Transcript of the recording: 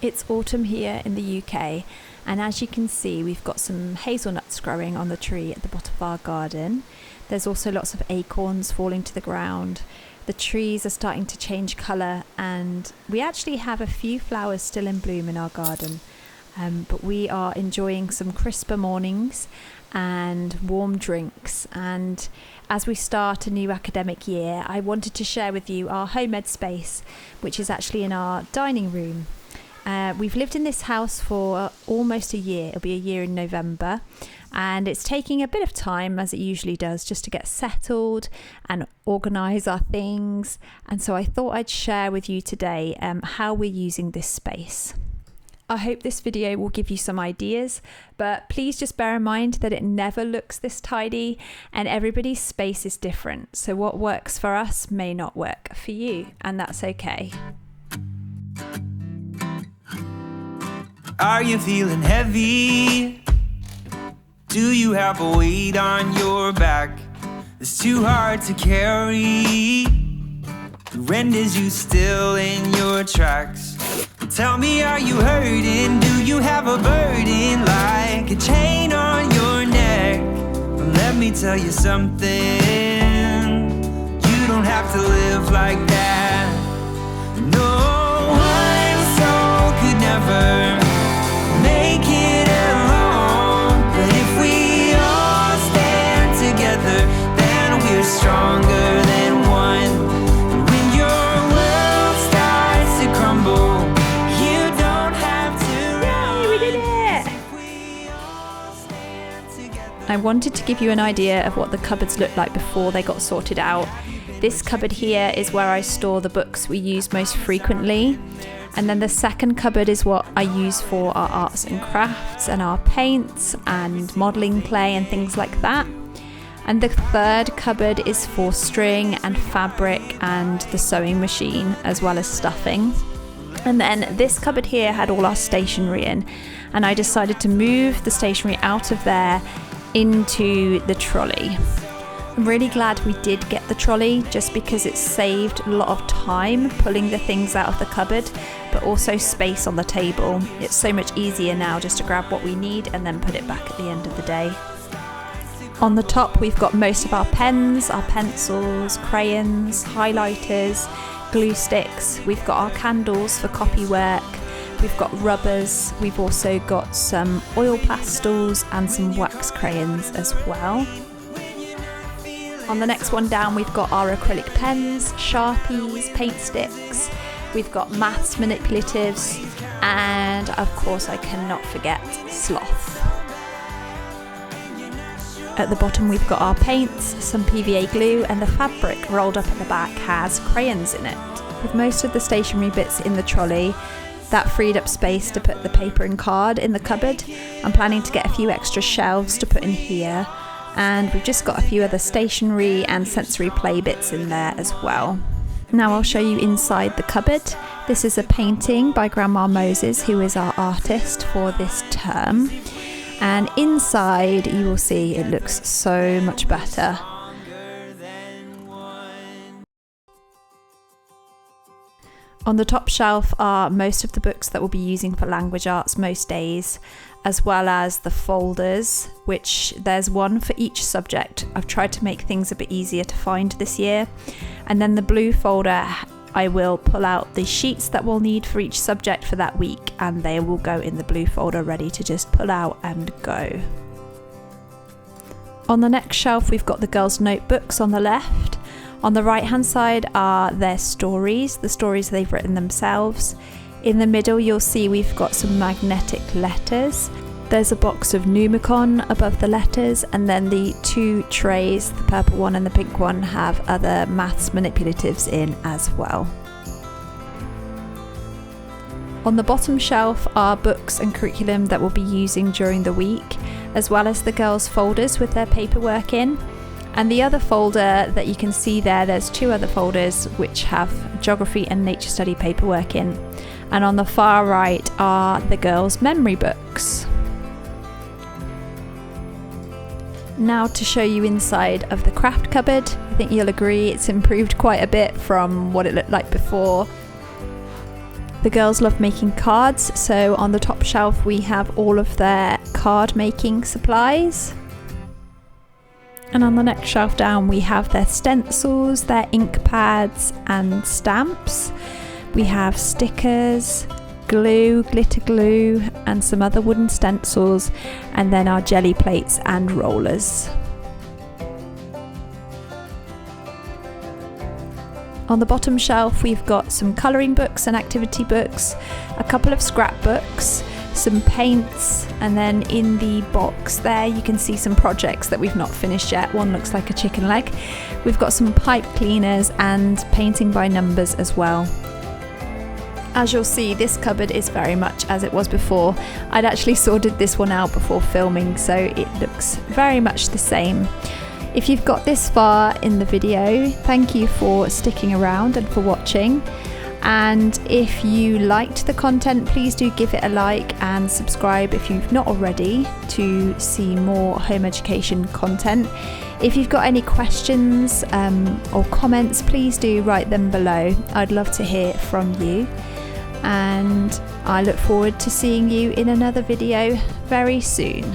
It's autumn here in the UK, and as you can see, we've got some hazelnuts growing on the tree at the bottom of our garden. There's also lots of acorns falling to the ground. The trees are starting to change colour, and we actually have a few flowers still in bloom in our garden. But we are enjoying some crisper mornings and warm drinks. And as we start a new academic year, I wanted to share with you our home ed space, which is actually in our dining room. We've lived in this house for almost a year. It'll be a year in November, and it's taking a bit of time, as it usually does, just to get settled and organise our things. And so I thought I'd share with you today how we're using this space. I hope this video will give you some ideas, but please just bear in mind that it never looks this tidy and everybody's space is different. So what works for us may not work for you, and that's okay. Are you feeling heavy? Do you have a weight on your back that's too hard to carry? Renders you still in your tracks. Tell me, are you hurting? Do you have a burden like a chain on your neck? Well, let me tell you something. You don't have to live like that. No, one soul could never make it alone. But if we all stand together, then we're stronger than one. And when your world starts to crumble, you don't have to run. Yay, we did it! If we all stand together. I wanted to give you an idea of what the cupboards looked like before they got sorted out. This cupboard here is where I store the books we use most frequently. And then the second cupboard is what I use for our arts and crafts and our paints and modelling clay and things like that. And the third cupboard is for string and fabric and the sewing machine, as well as stuffing. And then this cupboard here had all our stationery in, and I decided to move the stationery out of there into the trolley. I'm really glad we did get the trolley, just because it saved a lot of time pulling the things out of the cupboard, but also space on the table. It's so much easier now just to grab what we need and then put it back at the end of the day. On the top we've got most of our pens, our pencils, crayons, highlighters, glue sticks. We've got our candles for copy work. We've got rubbers. We've also got some oil pastels and some wax crayons as well. On the next one down, we've got our acrylic pens, Sharpies, paint sticks. We've got maths manipulatives, and of course I cannot forget sloth. At the bottom we've got our paints, some PVA glue, and the fabric rolled up at the back has crayons in it. With most of the stationery bits in the trolley, that freed up space to put the paper and card in the cupboard. I'm planning to get a few extra shelves to put in here. And we've just got a few other stationery and sensory play bits in there as well. Now I'll show you inside the cupboard. This is a painting by Grandma Moses, who is our artist for this term. And inside you will see it looks so much better. On the top shelf are most of the books that we'll be using for language arts most days, as well as the folders, which there's one for each subject. I've tried to make things a bit easier to find this year. And then the blue folder, I will pull out the sheets that we'll need for each subject for that week, and they will go in the blue folder ready to just pull out and go. On the next shelf we've got the girls' notebooks on the left. On the right hand side are their stories, the stories they've written themselves. In the middle you'll see we've got some magnetic letters. There's a box of Numicon above the letters, and then the two trays, the purple one and the pink one, have other maths manipulatives in as well. On the bottom shelf are books and curriculum that we'll be using during the week, as well as the girls' folders with their paperwork in. And the other folder that you can see there's two other folders which have geography and nature study paperwork in. And on the far right are the girls' memory books. Now to show you inside of the craft cupboard. I think you'll agree it's improved quite a bit from what it looked like before. The girls love making cards, so on the top shelf we have all of their card making supplies. And on the next shelf down we have their stencils, their ink pads and stamps. We have stickers, glue, glitter glue and some other wooden stencils, and then our jelly plates and rollers. On the bottom shelf we've got some colouring books and activity books, a couple of scrapbooks, some paints, and then in the box there you can see some projects that we've not finished yet. One looks like a chicken leg. We've got some pipe cleaners and painting by numbers as well. As you'll see, this cupboard is very much as it was before. I'd actually sorted this one out before filming, so it looks very much the same. If you've got this far in the video, thank you for sticking around and for watching. And if you liked the content, please do give it a like and subscribe if you've not already to see more home education content. If you've got any questions or comments, please do write them below. I'd love to hear from you. And I look forward to seeing you in another video very soon.